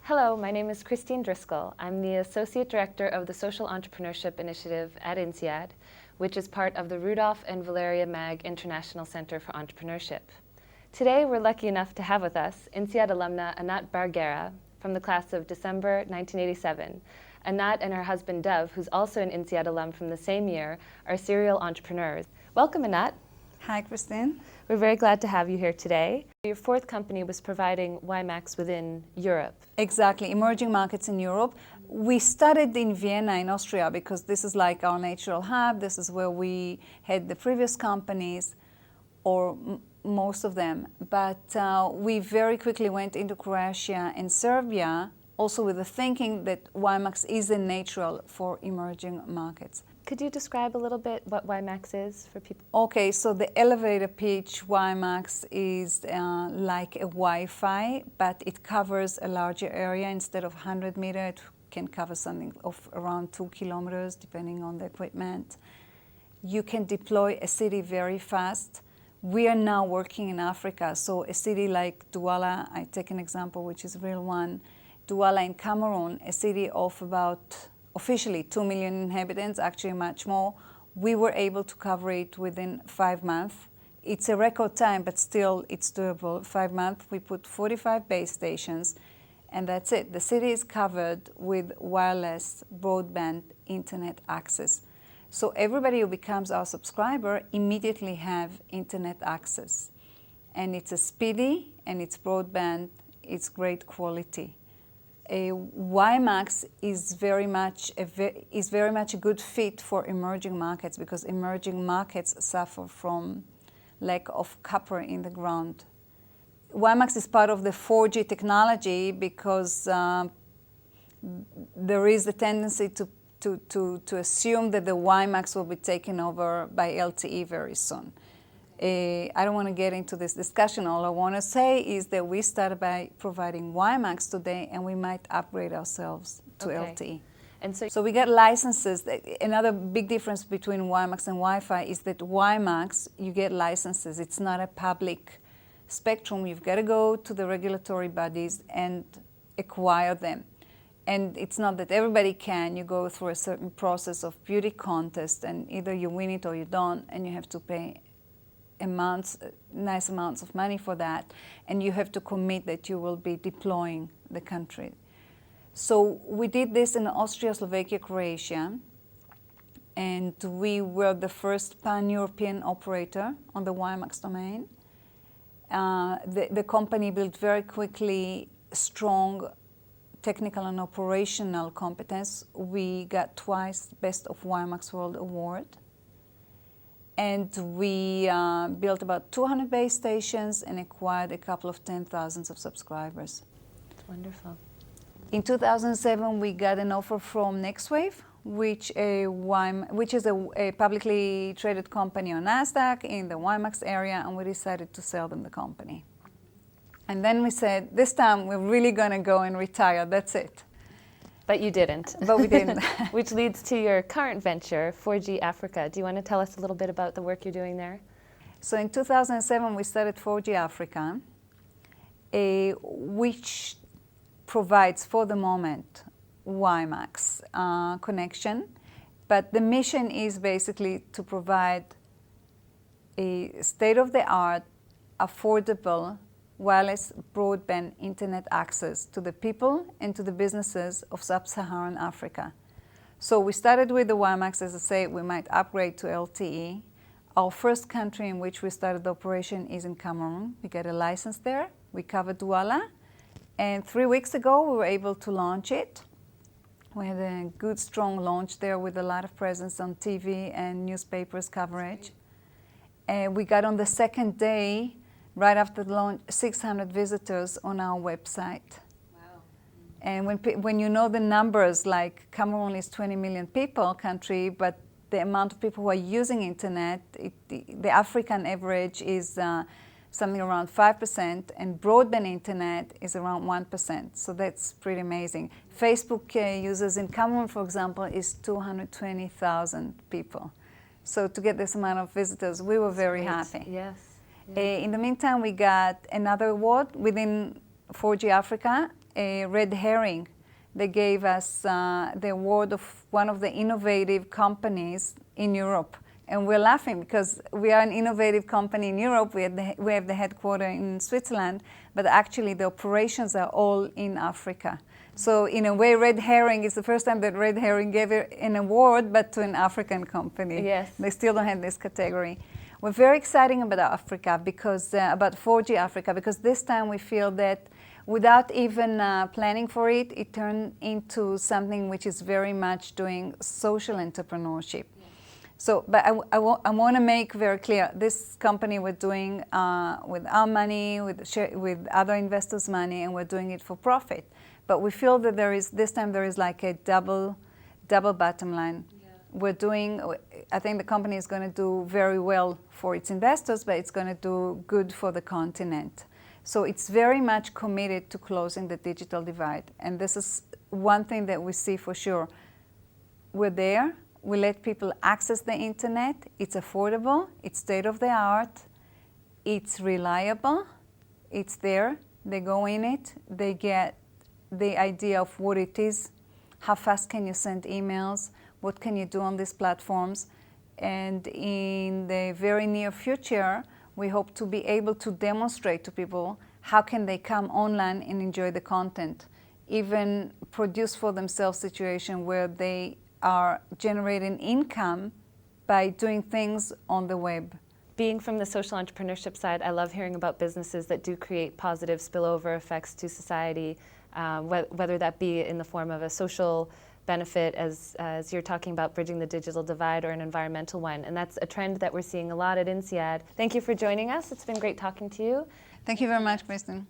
Hello, my name is Christine Driscoll. I'm the Associate Director of the Social Entrepreneurship Initiative at INSEAD, which is part of the Rudolph and Valeria Mag International Center for Entrepreneurship. Today, we're lucky enough to have with us INSEAD alumna Anat Bar-Gera from the class of December 1987. Anat and her husband Dov, who's also an INSEAD alum from the same year, are serial entrepreneurs. Welcome, Anat. Hi, Christine. We're very glad to have you here today. Your fourth company was providing WiMAX within Europe. Exactly, emerging markets in Europe. We started in Vienna in Austria because this is like our natural hub. This is where we had the previous companies, or most of them. But we very quickly went into Croatia and Serbia, also with the thinking that WiMAX is a natural for emerging markets. Could you describe a little bit what WiMAX is for people? Okay, so the elevator pitch WiMAX is like a Wi-Fi, but it covers a larger area. Instead of 100 meters, it can cover something of around 2 kilometers, depending on the equipment. You can deploy a city very fast. We are now working in Africa, so a city like Douala, I take an example, which is a real one. Douala in Cameroon, a city of about officially 2 million inhabitants, actually much more. We were able to cover it within 5 months. It's a record time, but still it's doable. 5 months, we put 45 base stations, and that's it. The city is covered with wireless broadband internet access. So everybody who becomes our subscriber immediately have internet access. And it's a speedy, and it's broadband, it's great quality. WiMAX is very much a good fit for emerging markets because emerging markets suffer from lack of copper in the ground. WiMAX is part of the 4G technology because there is a tendency to assume that the WiMAX will be taken over by LTE very soon. I don't want to get into this discussion. All I want to say is that we started by providing WiMAX today, and we might upgrade ourselves to LTE. And so we get licenses. Another big difference between WiMAX and Wi-Fi is that WiMAX, you get licenses. It's not a public spectrum. You've got to go to the regulatory bodies and acquire them. And it's not that everybody can. You go through a certain process of beauty contest, and either you win it or you don't, and you have to pay nice amounts of money for that, and you have to commit that you will be deploying the country. So we did this in Austria, Slovakia, Croatia, and we were the first pan-European operator on the WiMAX domain. The company built very quickly strong technical and operational competence. We got twice Best of WiMAX World Award. And we built about 200 base stations and acquired a couple of 10,000 of subscribers. That's wonderful. In 2007, we got an offer from NextWave, which is a publicly traded company on NASDAQ in the WiMAX area, and we decided to sell them the company. And then we said, this time we're really going to go and retire, that's it. But you didn't. But we didn't. Which leads to your current venture, 4G Africa. Do you want to tell us a little bit about the work you're doing there? So in 2007, we started 4G Africa, which provides, for the moment, WiMAX connection. But the mission is basically to provide a state-of-the-art, affordable, wireless broadband internet access to the people and to the businesses of sub-Saharan Africa. So we started with the WiMAX, as I say, we might upgrade to LTE. Our first country in which we started the operation is in Cameroon. We got a license there. We covered Douala. And 3 weeks ago, we were able to launch it. We had a good, strong launch there with a lot of presence on TV and newspapers coverage. And we got on the second day, right after the launch, 600 visitors on our website. Wow. And when you know the numbers, like Cameroon is 20 million people country, but the amount of people who are using internet, the African average is something around 5%, and broadband internet is around 1%. So that's pretty amazing. Facebook users in Cameroon, for example, is 220,000 people. So to get this amount of visitors, we were very happy. Yes. In the meantime, we got another award within 4G Africa, a red herring. They gave us the award of one of the innovative companies in Europe. And we're laughing because we are an innovative company in Europe. We have the headquarters in Switzerland, but actually the operations are all in Africa. So in a way, Red Herring is the first time that Red Herring gave an award, but to an African company. Yes. They still don't have this category. We're very excited about Africa, because about 4G Africa, because this time we feel that without even planning for it, it turned into something which is very much doing social entrepreneurship. Yeah. So, but I want to make very clear, this company we're doing with our money, with other investors' money, and we're doing it for profit. But we feel that this time there is like a double bottom line. Yeah. I think the company is going to do very well for its investors, but it's going to do good for the continent. So it's very much committed to closing the digital divide. And this is one thing that we see for sure. We're there. We let people access the internet. It's affordable. It's state-of-the-art. It's reliable. It's there. They go in it. They get the idea of what it is. How fast can you send emails? What can you do on these platforms? And in the very near future, we hope to be able to demonstrate to people how can they come online and enjoy the content, even produce for themselves situation where they are generating income by doing things on the web. Being from the social entrepreneurship side, I love hearing about businesses that do create positive spillover effects to society, whether that be in the form of a social benefit, as you're talking about bridging the digital divide, or an environmental one. And that's a trend that we're seeing a lot at INSEAD. Thank you for joining us. It's been great talking to you. Thank you very much, Kristen.